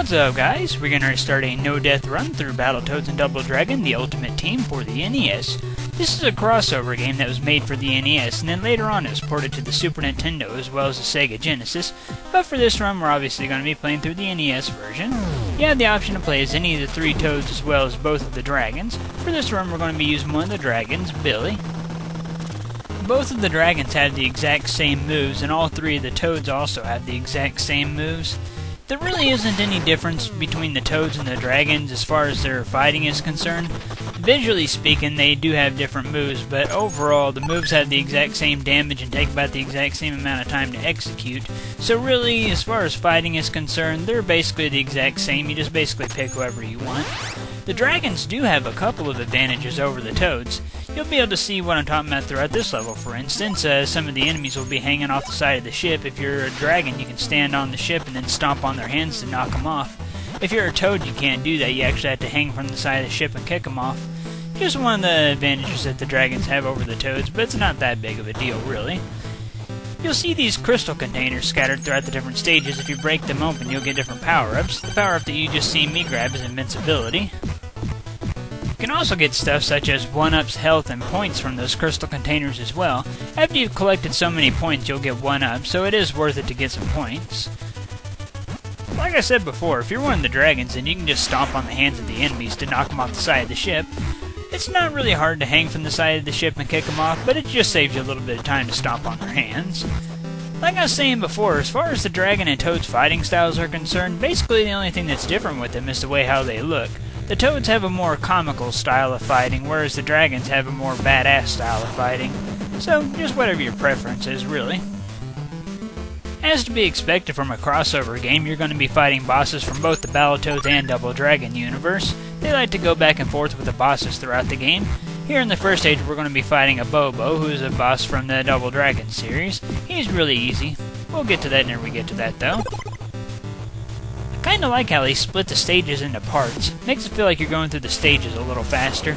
What's up, guys? We're going to start a no-death run through Battletoads and Double Dragon, the Ultimate Team for the NES. This is a crossover game that was made for the NES, and then later on it was ported to the Super Nintendo as well as the Sega Genesis, but for this run we're obviously going to be playing through the NES version. You have the option to play as any of the three Toads as well as both of the dragons. For this run we're going to be using one of the dragons, Billy. Both of the dragons have the exact same moves, and all three of the Toads also have the exact same moves. There really isn't any difference between the Toads and the dragons as far as their fighting is concerned. Visually speaking, they do have different moves, but overall the moves have the exact same damage and take about the exact same amount of time to execute. So really, as far as fighting is concerned, they're basically the exact same. You just basically pick whoever you want. The dragons do have a couple of advantages over the Toads. You'll be able to see what I'm talking about throughout this level, for instance. Some of the enemies will be hanging off the side of the ship. If you're a dragon, you can stand on the ship and then stomp on their hands to knock them off. If you're a Toad, you can't do that. You actually have to hang from the side of the ship and kick them off. Just one of the advantages that the dragons have over the Toads, but it's not that big of a deal, really. You'll see these crystal containers scattered throughout the different stages. If you break them open, you'll get different power-ups. The power-up that you just seen me grab is Invincibility. You can also get stuff such as 1-ups, health, and points from those crystal containers as well. After you've collected so many points, you'll get 1-up, so it is worth it to get some points. Like I said before, if you're one of the dragons, then you can just stomp on the hands of the enemies to knock them off the side of the ship. It's not really hard to hang from the side of the ship and kick them off, but it just saves you a little bit of time to stomp on their hands. Like I was saying before, as far as the dragon and Toad's fighting styles are concerned, basically the only thing that's different with them is the way how they look. The Toads have a more comical style of fighting, whereas the dragons have a more badass style of fighting. So, just whatever your preference is, really. As to be expected from a crossover game, you're going to be fighting bosses from both the Battletoads and Double Dragon universe. They like to go back and forth with the bosses throughout the game. Here in the first stage, we're going to be fighting a Bobo, who is a boss from the Double Dragon series. He's really easy. We'll get to that when we get to that, though. I kinda like how they split the stages into parts. Makes it feel like you're going through the stages a little faster.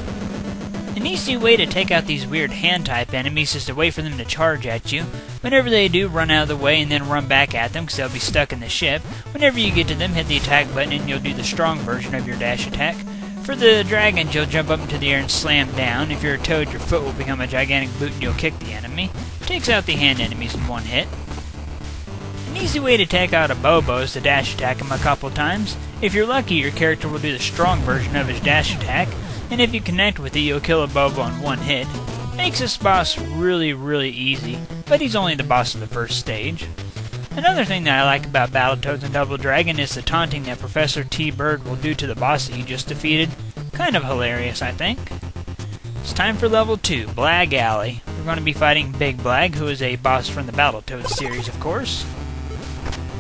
An easy way to take out these weird hand-type enemies is to wait for them to charge at you. Whenever they do, run out of the way and then run back at them because they'll be stuck in the ship. Whenever you get to them, hit the attack button and you'll do the strong version of your dash attack. For the dragons, you'll jump up into the air and slam down. If you're a Toad, your foot will become a gigantic boot and you'll kick the enemy. Takes out the hand enemies in one hit. An easy way to take out a Bobo is to dash attack him a couple times. If you're lucky, your character will do the strong version of his dash attack, and if you connect with it, you'll kill a Bobo in one hit. Makes this boss really easy, but he's only the boss of the first stage. Another thing that I like about Battletoads and Double Dragon is the taunting that Professor T-Bird will do to the boss that you just defeated. Kind of hilarious, I think. It's time for level 2, Blag Alley. We're going to be fighting Big Blag, who is a boss from the Battletoads series, of course.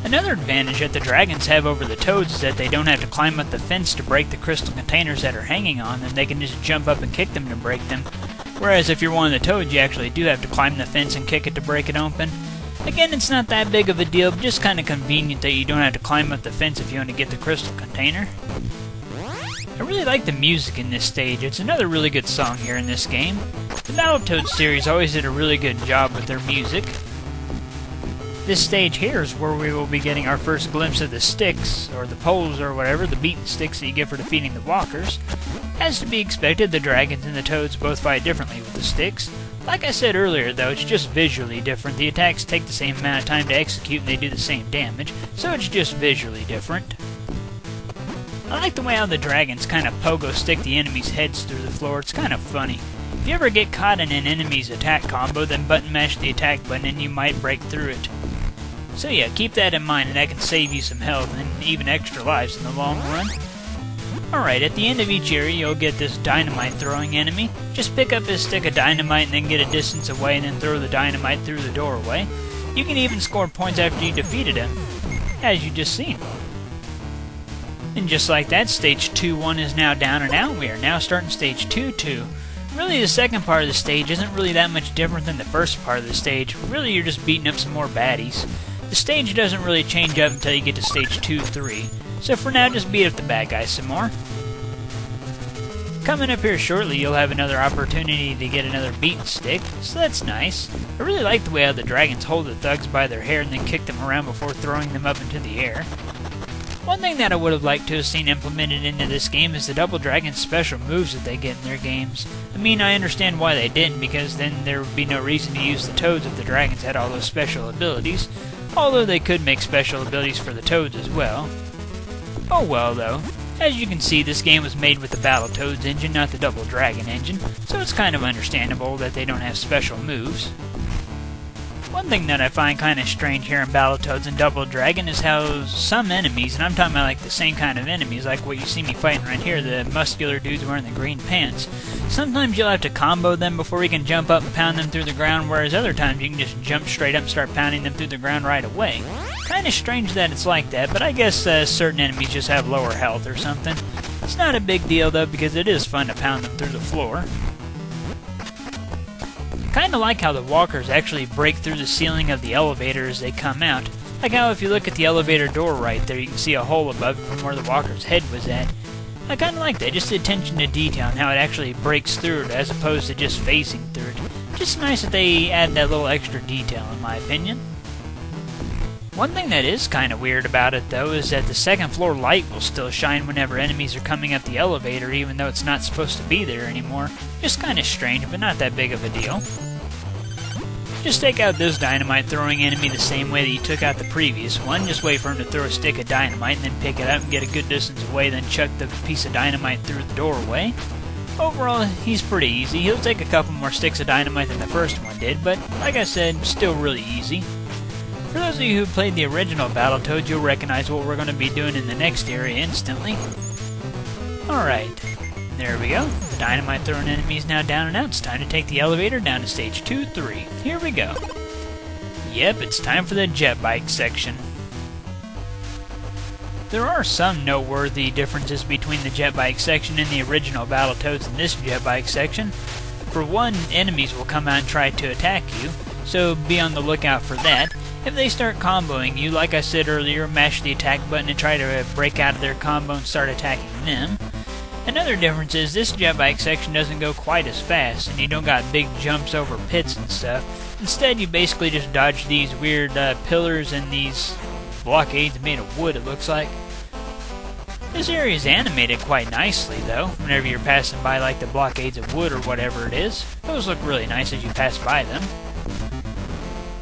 Another advantage that the dragons have over the Toads is that they don't have to climb up the fence to break the crystal containers that are hanging on them. They can just jump up and kick them to break them. Whereas if you're one of the Toads, you actually do have to climb the fence and kick it to break it open. Again, it's not that big of a deal, but just kind of convenient that you don't have to climb up the fence if you want to get the crystal container. I really like the music in this stage. It's another really good song here in this game. The Battletoads series always did a really good job with their music. This stage here is where we will be getting our first glimpse of the sticks, or the poles, or whatever, the beaten sticks that you get for defeating the walkers. As to be expected, the dragons and the Toads both fight differently with the sticks. Like I said earlier, though, it's just visually different. The attacks take the same amount of time to execute and they do the same damage, so it's just visually different. I like the way how the dragons kind of pogo stick the enemies' heads through the floor. It's kind of funny. If you ever get caught in an enemy's attack combo, then button mash the attack button and you might break through it. So yeah, keep that in mind, and that can save you some health and even extra lives in the long run. Alright, at the end of each area you'll get this dynamite throwing enemy. Just pick up his stick of dynamite and then get a distance away and then throw the dynamite through the doorway. You can even score points after you defeated him, as you just seen. And just like that, stage 2-1 is now down and out. We are now starting stage 2-2. Really, the second part of the stage isn't really that much different than the first part of the stage. Really, you're just beating up some more baddies. The stage doesn't really change up until you get to stage 2-3. So for now, just beat up the bad guys some more. Coming up here shortly, you'll have another opportunity to get another beaten stick, so that's nice. I really like the way how the dragons hold the thugs by their hair and then kick them around before throwing them up into the air. One thing that I would have liked to have seen implemented into this game is the Double Dragon's special moves that they get in their games. I mean, I understand why they didn't, because then there would be no reason to use the Toads if the Dragons had all those special abilities, although they could make special abilities for the Toads as well. Oh well, though. As you can see, this game was made with the Battletoads engine, not the Double Dragon engine, so it's kind of understandable that they don't have special moves. One thing that I find kind of strange here in Battletoads and Double Dragon is how some enemies, and I'm talking about like the same kind of enemies, like what you see me fighting right here, the muscular dudes wearing the green pants, sometimes you'll have to combo them before you can jump up and pound them through the ground, whereas other times you can just jump straight up and start pounding them through the ground right away. Kind of strange that it's like that, but I guess certain enemies just have lower health or something. It's not a big deal though, because it is fun to pound them through the floor. Kinda like how the walkers actually break through the ceiling of the elevator as they come out. Like how if you look at the elevator door right there, you can see a hole above from where the walker's head was at. I kinda like that, just the attention to detail and how it actually breaks through it as opposed to just phasing through it. Just nice that they add that little extra detail in my opinion. One thing that is kinda weird about it though is that the second floor light will still shine whenever enemies are coming up the elevator even though it's not supposed to be there anymore. Just kinda strange, but not that big of a deal. Just take out this dynamite throwing enemy the same way that you took out the previous one. Just wait for him to throw a stick of dynamite and then pick it up and get a good distance away, then chuck the piece of dynamite through the doorway. Overall, he's pretty easy. He'll take a couple more sticks of dynamite than the first one did, but like I said, still really easy. For those of you who played the original Battletoads, you'll recognize what we're going to be doing in the next area instantly. Alright, there we go. The dynamite throwing enemy is now down and out. It's time to take the elevator down to stage 2-3. Here we go. Yep, it's time for the jet bike section. There are some noteworthy differences between the jet bike section and the original Battletoads and this jet bike section. For one, enemies will come out and try to attack you, so be on the lookout for that. If they start comboing you, like I said earlier, mash the attack button and try to break out of their combo and start attacking them. Another difference is this jet bike section doesn't go quite as fast, and you don't got big jumps over pits and stuff. Instead, you basically just dodge these weird pillars and these blockades made of wood, it looks like. This area is animated quite nicely, though, whenever you're passing by like the blockades of wood or whatever it is. Those look really nice as you pass by them.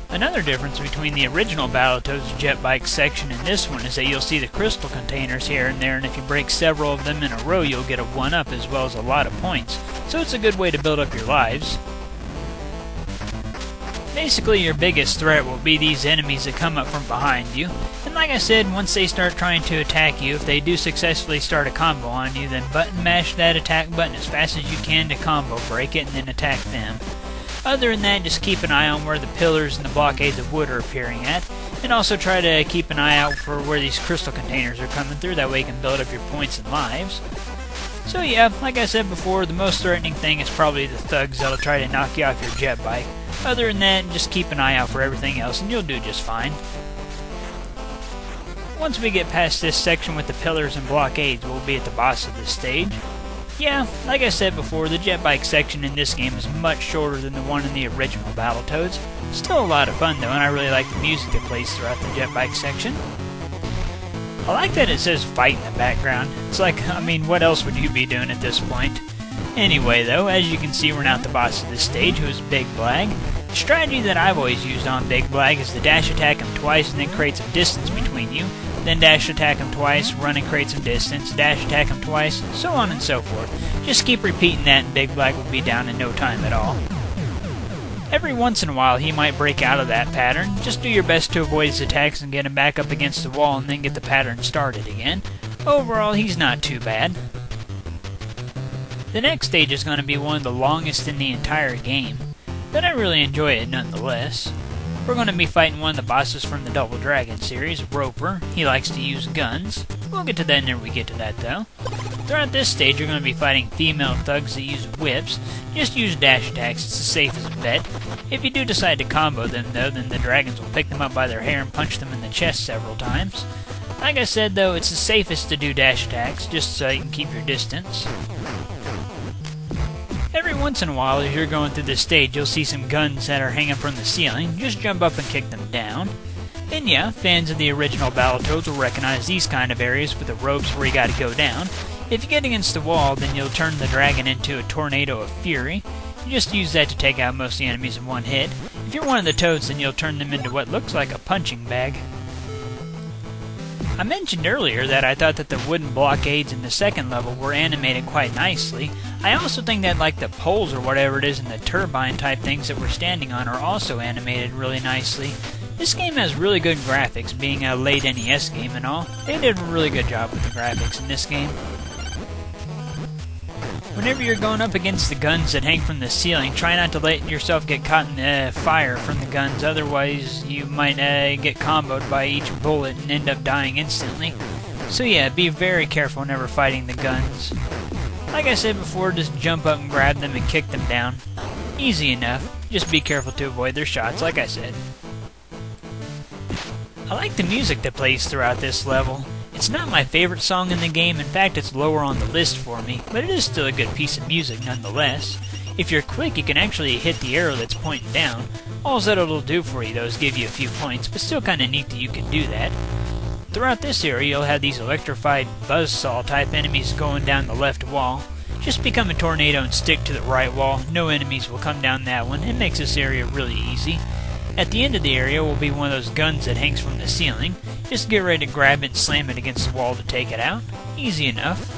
Another difference between the original Battletoads jet bike section and this one is that you'll see the crystal containers here and there, and if you break several of them in a row, you'll get a 1-up as well as a lot of points. So it's a good way to build up your lives. Basically, your biggest threat will be these enemies that come up from behind you. And like I said, once they start trying to attack you, if they do successfully start a combo on you, then button mash that attack button as fast as you can to combo break it and then attack them. Other than that, just keep an eye on where the pillars and the blockades of wood are appearing at, and also try to keep an eye out for where these crystal containers are coming through, that way you can build up your points and lives. So yeah, like I said before, the most threatening thing is probably the thugs that'll try to knock you off your jet bike. Other than that, just keep an eye out for everything else and you'll do just fine. Once we get past this section with the pillars and blockades, we'll be at the boss of this stage. Yeah, like I said before, the jet bike section in this game is much shorter than the one in the original Battletoads. Still a lot of fun though, and I really like the music that plays throughout the jet bike section. I like that it says fight in the background. It's like, I mean, what else would you be doing at this point? Anyway though, as you can see, we're now at the boss of this stage, who is Big Blag. The strategy that I've always used on Big Blag is to dash attack him twice and then create some distance between you. Then dash attack him twice, run and create some distance, dash attack him twice, so on and so forth. Just keep repeating that and Big Blag will be down in no time at all. Every once in a while he might break out of that pattern. Just do your best to avoid his attacks and get him back up against the wall and then get the pattern started again. Overall, he's not too bad. The next stage is going to be one of the longest in the entire game, but I really enjoy it nonetheless. We're going to be fighting one of the bosses from the Double Dragon series, Roper. He likes to use guns. We'll get to that whenever we get to that though. Throughout this stage you're going to be fighting female thugs that use whips. Just use dash attacks, it's the safest bet. If you do decide to combo them though, then the dragons will pick them up by their hair and punch them in the chest several times. Like I said though, it's the safest to do dash attacks, just so you can keep your distance. Every once in a while, as you're going through this stage, you'll see some guns that are hanging from the ceiling. Just jump up and kick them down. And yeah, fans of the original Battletoads will recognize these kind of areas with the ropes where you gotta go down. If you get against the wall, then you'll turn the dragon into a tornado of fury. You just use that to take out most of the enemies in one hit. If you're one of the toads, then you'll turn them into what looks like a punching bag. I mentioned earlier that I thought that the wooden blockades in the second level were animated quite nicely. I also think that like the poles or whatever it is in the turbine type things that we're standing on are also animated really nicely. This game has really good graphics, being a late NES game and all. They did a really good job with the graphics in this game. Whenever you're going up against the guns that hang from the ceiling, try not to let yourself get caught in the fire from the guns, otherwise you might get comboed by each bullet and end up dying instantly. So yeah, be very careful whenever fighting the guns. Like I said before, just jump up and grab them and kick them down. Easy enough, just be careful to avoid their shots, like I said. I like the music that plays throughout this level. It's not my favorite song in the game, in fact it's lower on the list for me, but it is still a good piece of music nonetheless. If you're quick, you can actually hit the arrow that's pointing down. All that it'll do for you though is give you a few points, but still kinda neat that you can do that. Throughout this area you'll have these electrified buzzsaw type enemies going down the left wall. Just become a tornado and stick to the right wall, no enemies will come down that one, it makes this area really easy. At the end of the area will be one of those guns that hangs from the ceiling. Just get ready to grab it and slam it against the wall to take it out. Easy enough.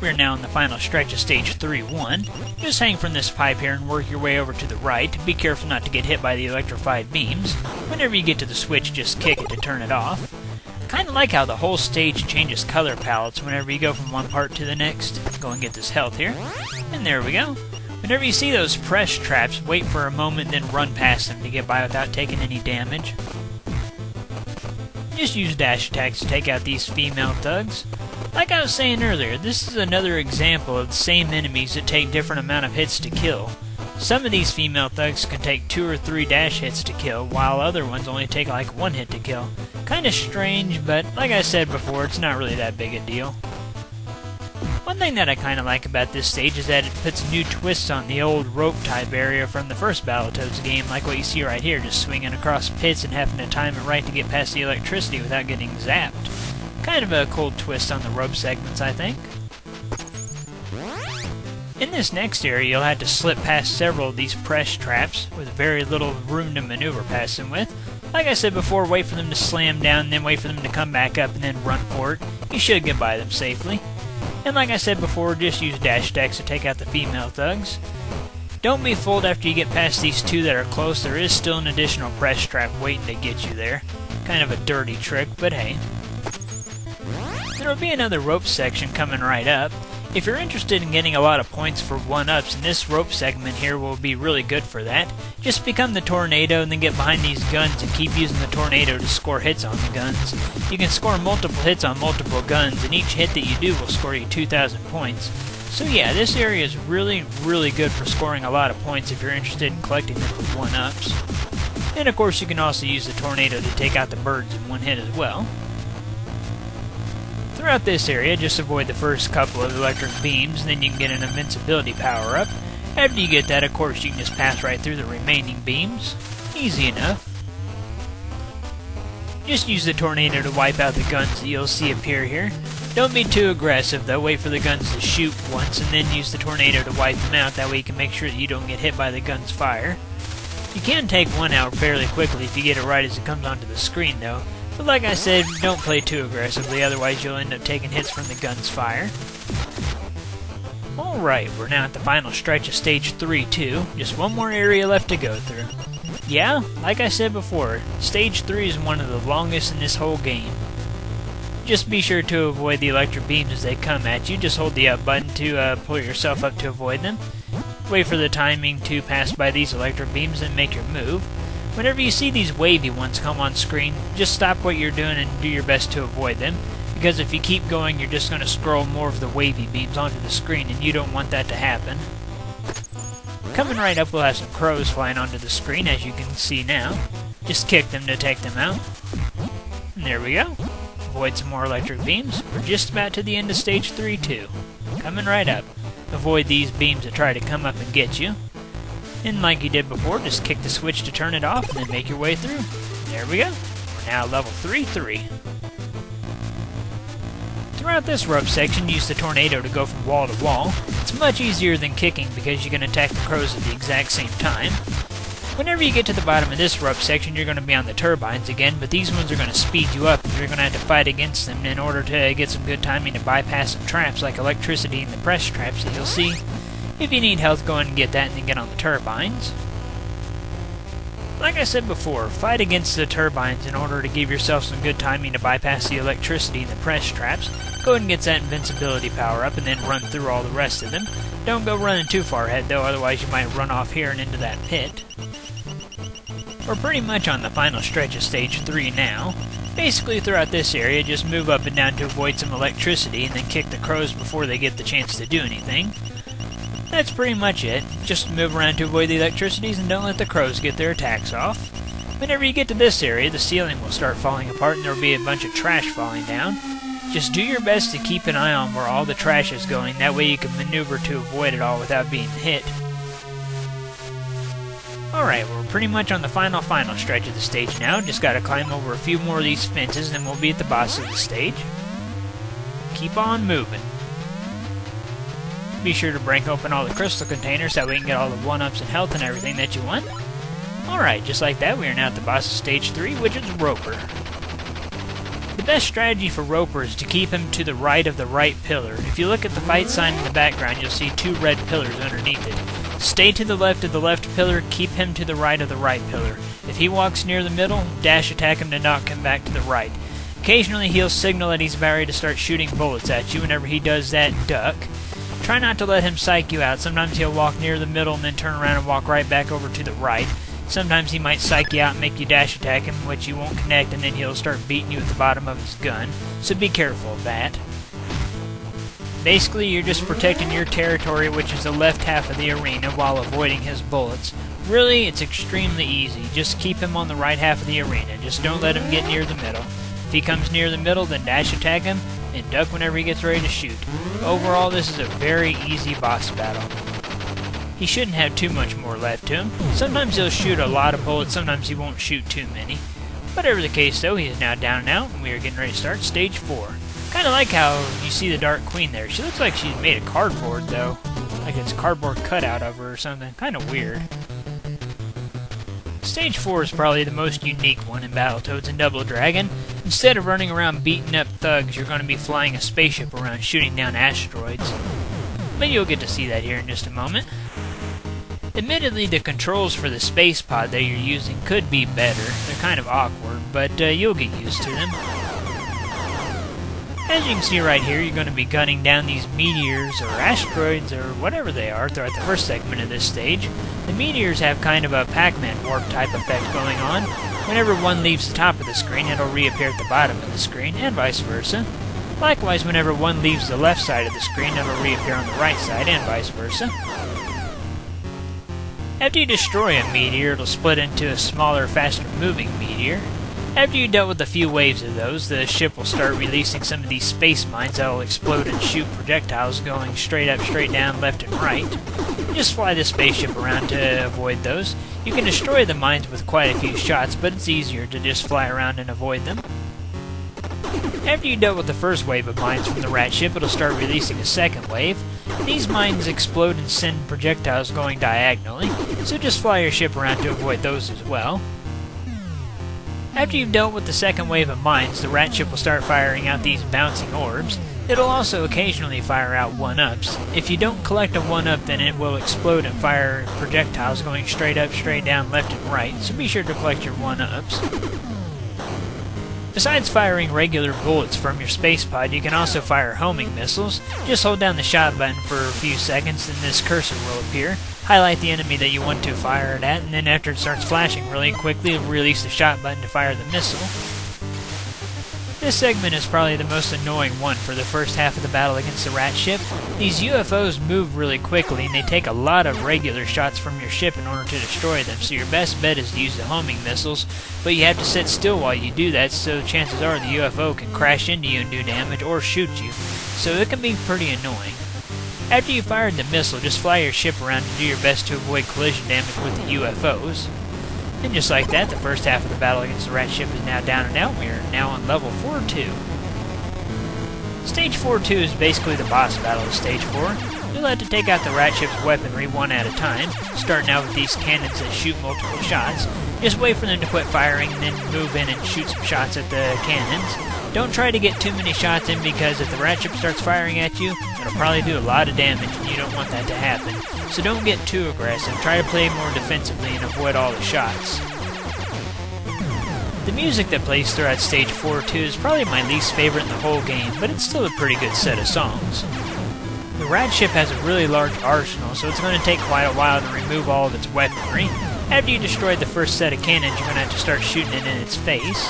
We're now in the final stretch of stage 3-1. Just hang from this pipe here and work your way over to the right. Be careful not to get hit by the electrified beams. Whenever you get to the switch, just kick it to turn it off. Kinda like how the whole stage changes color palettes whenever you go from one part to the next. Go and get this health here. And there we go. Whenever you see those press traps, wait for a moment, then run past them to get by without taking any damage. Just use dash attacks to take out these female thugs. Like I was saying earlier, this is another example of the same enemies that take different amount of hits to kill. Some of these female thugs can take 2 or 3 dash hits to kill, while other ones only take like 1 hit to kill. Kinda strange, but like I said before, it's not really that big a deal. One thing that I kinda like about this stage is that it puts new twists on the old rope type area from the first Battletoads game, like what you see right here, just swinging across pits and having to time it right to get past the electricity without getting zapped. Kind of a cool twist on the rope segments, I think. In this next area, you'll have to slip past several of these press traps with very little room to maneuver past them with. Like I said before, wait for them to slam down, then wait for them to come back up, and then run for it. You should get by them safely. And like I said before, just use dash attacks to take out the female thugs. Don't be fooled after you get past these 2 that are close, there is still an additional press trap waiting to get you there. Kind of a dirty trick, but hey. There will be another rope section coming right up. If you're interested in getting a lot of points for 1-ups, then this rope segment here will be really good for that. Just become the tornado and then get behind these guns and keep using the tornado to score hits on the guns. You can score multiple hits on multiple guns, and each hit that you do will score you 2,000 points. So yeah, this area is really, really good for scoring a lot of points if you're interested in collecting them for 1-ups. And of course you can also use the tornado to take out the birds in 1 hit as well. Throughout this area, just avoid the first couple of electric beams, and then you can get an invincibility power-up. After you get that, of course, you can just pass right through the remaining beams. Easy enough. Just use the tornado to wipe out the guns that you'll see appear here. Don't be too aggressive though, wait for the guns to shoot once, and then use the tornado to wipe them out, that way you can make sure that you don't get hit by the gun's fire. You can take one out fairly quickly if you get it right as it comes onto the screen though. But like I said, don't play too aggressively, otherwise you'll end up taking hits from the gun's fire. Alright, we're now at the final stretch of stage 3-2. Just one more area left to go through. Yeah, like I said before, stage 3 is one of the longest in this whole game. Just be sure to avoid the electric beams as they come at you. Just hold the up button to pull yourself up to avoid them. Wait for the timing to pass by these electric beams and make your move. Whenever you see these wavy ones come on screen, just stop what you're doing and do your best to avoid them, because if you keep going, you're just going to scroll more of the wavy beams onto the screen, and you don't want that to happen. Coming right up, we'll have some crows flying onto the screen, as you can see now. Just kick them to take them out. And there we go. Avoid some more electric beams. We're just about to the end of stage 3-2. Coming right up. Avoid these beams that try to come up and get you. And like you did before, just kick the switch to turn it off and then make your way through. There we go. We're now level 3-3. Throughout this rope section, use the tornado to go from wall to wall. It's much easier than kicking because you can attack the crows at the exact same time. Whenever you get to the bottom of this rope section, you're going to be on the turbines again, but these ones are going to speed you up, and you're going to have to fight against them in order to get some good timing to bypass some traps like electricity and the press traps that you'll see. If you need health, go ahead and get that and then get on the turbines. Like I said before, fight against the turbines in order to give yourself some good timing to bypass the electricity and the press traps. Go ahead and get that invincibility power up and then run through all the rest of them. Don't go running too far ahead though, otherwise you might run off here and into that pit. We're pretty much on the final stretch of stage 3 now. Basically throughout this area, just move up and down to avoid some electricity and then kick the crows before they get the chance to do anything. That's pretty much it. Just move around to avoid the electricities and don't let the crows get their attacks off. Whenever you get to this area, the ceiling will start falling apart and there will be a bunch of trash falling down. Just do your best to keep an eye on where all the trash is going, that way you can maneuver to avoid it all without being hit. Alright, we're pretty much on the final stretch of the stage now. Just gotta climb over a few more of these fences and we'll be at the boss of the stage. Keep on moving. Be sure to break open all the crystal containers so we can get all the 1-ups and health and everything that you want. Alright, just like that, we are now at the boss of stage 3, which is Roper. The best strategy for Roper is to keep him to the right of the right pillar. If you look at the fight sign in the background, you'll see 2 red pillars underneath it. Stay to the left of the left pillar, keep him to the right of the right pillar. If he walks near the middle, dash attack him to knock him back to the right. Occasionally he'll signal that he's about ready to start shooting bullets at you. Whenever he does that, duck. Try not to let him psych you out. Sometimes he'll walk near the middle and then turn around and walk right back over to the right. Sometimes he might psych you out and make you dash attack him, which you won't connect, and then he'll start beating you at the bottom of his gun. So be careful of that. Basically, you're just protecting your territory, which is the left half of the arena, while avoiding his bullets. Really, it's extremely easy. Just keep him on the right half of the arena. Just don't let him get near the middle. If he comes near the middle, then dash attack him, and duck whenever he gets ready to shoot. Overall, this is a very easy boss battle. He shouldn't have too much more left to him. Sometimes he'll shoot a lot of bullets, sometimes he won't shoot too many. Whatever the case though, he is now down and out, and we are getting ready to start stage 4. Kinda like how you see the Dark Queen there. She looks like she's made of cardboard though. Like it's a cardboard cutout of her or something. Kinda weird. Stage 4 is probably the most unique one in Battletoads and Double Dragon. Instead of running around beating up thugs, you're going to be flying a spaceship around shooting down asteroids. But you'll get to see that here in just a moment. Admittedly, the controls for the space pod that you're using could be better. They're kind of awkward, but you'll get used to them. As you can see right here, you're going to be gunning down these meteors or asteroids or whatever they are throughout the first segment of this stage. The meteors have kind of a Pac-Man warp type effect going on. Whenever one leaves the top of the screen, it'll reappear at the bottom of the screen, and vice versa. Likewise, whenever one leaves the left side of the screen, it'll reappear on the right side, and vice versa. After you destroy a meteor, it'll split into a smaller, faster-moving meteor. After you dealt with a few waves of those, the ship will start releasing some of these space mines that will explode and shoot projectiles going straight up, straight down, left and right. Just fly the spaceship around to avoid those. You can destroy the mines with quite a few shots, but it's easier to just fly around and avoid them. After you dealt with the first wave of mines from the RATSHIP, it'll start releasing a second wave. These mines explode and send projectiles going diagonally, so just fly your ship around to avoid those as well. After you've dealt with the second wave of mines, the RATSHIP will start firing out these bouncing orbs. It'll also occasionally fire out 1-ups. If you don't collect a 1-up, then it will explode and fire projectiles going straight up, straight down, left and right, so be sure to collect your 1-ups. Besides firing regular bullets from your space pod, you can also fire homing missiles. Just hold down the shot button for a few seconds and this cursor will appear. Highlight the enemy that you want to fire it at, and then after it starts flashing really quickly, release the shot button to fire the missile. This segment is probably the most annoying one for the first half of the battle against the RATSHIP. These UFOs move really quickly and they take a lot of regular shots from your ship in order to destroy them, so your best bet is to use the homing missiles, but you have to sit still while you do that, so chances are the UFO can crash into you and do damage or shoot you, so it can be pretty annoying. After you fired the missile, just fly your ship around to do your best to avoid collision damage with the UFOs. And just like that, the first half of the battle against the RATSHIP is now down and out. We are now on level 4-2. Stage 4-2 is basically the boss battle of Stage 4. You'll have to take out the RATSHIP's weaponry one at a time, starting out with these cannons that shoot multiple shots. Just wait for them to quit firing and then move in and shoot some shots at the cannons. Don't try to get too many shots in because if the RATSHIP starts firing at you, it'll probably do a lot of damage and you don't want that to happen. So don't get too aggressive, try to play more defensively and avoid all the shots. The music that plays throughout Stage 4-2 is probably my least favorite in the whole game, but it's still a pretty good set of songs. The RATSHIP has a really large arsenal, so it's going to take quite a while to remove all of its weaponry. After you destroy the first set of cannons, you're going to have to start shooting it in its face.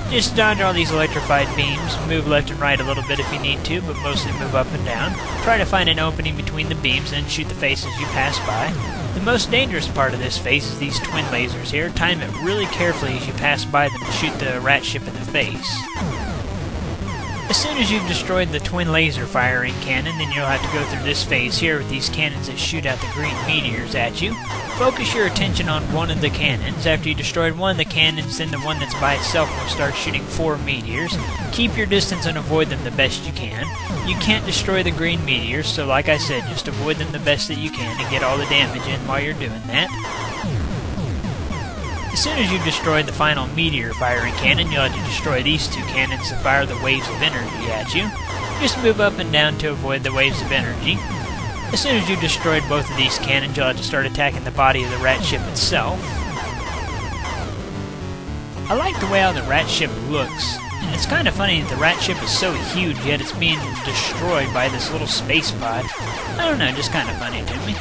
Just dodge all these electrified beams, move left and right a little bit if you need to, but mostly move up and down. Try to find an opening between the beams and shoot the face as you pass by. The most dangerous part of this phase is these twin lasers here. Time it really carefully as you pass by them to shoot the RATSHIP in the face. As soon as you've destroyed the twin laser firing cannon, then you'll have to go through this phase here with these cannons that shoot out the green meteors at you. Focus your attention on one of the cannons. After you destroyed one of the cannons, then the one that's by itself will start shooting 4 meteors. Keep your distance and avoid them the best you can. You can't destroy the green meteors, so like I said, just avoid them the best that you can and get all the damage in while you're doing that. As soon as you've destroyed the final meteor firing cannon, you'll have to destroy these 2 cannons to fire the waves of energy at you. Just move up and down to avoid the waves of energy. As soon as you've destroyed both of these cannons, you'll have to start attacking the body of the RATSHIP itself. I like the way how the RATSHIP looks. And it's kind of funny that the RATSHIP is so huge, yet it's being destroyed by this little space pod. I don't know, just kind of funny to me.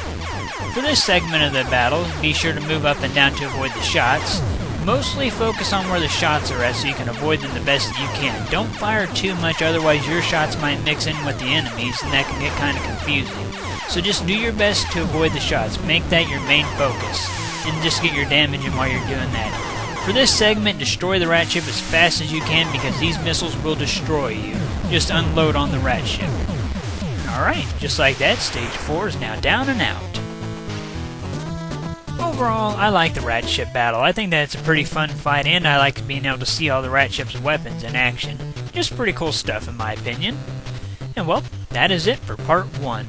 For this segment of the battle, be sure to move up and down to avoid the shots. Mostly focus on where the shots are at so you can avoid them the best that you can. Don't fire too much, otherwise your shots might mix in with the enemies and that can get kind of confusing. So just do your best to avoid the shots. Make that your main focus. And just get your damage in while you're doing that. For this segment, destroy the RATSHIP as fast as you can because these missiles will destroy you. Just unload on the RATSHIP. Alright, just like that, Stage 4 is now down and out. Overall, I like the RATSHIP battle. I think that it's a pretty fun fight, and I like being able to see all the RATSHIP's weapons in action. Just pretty cool stuff, in my opinion. And well, that is it for Part 1.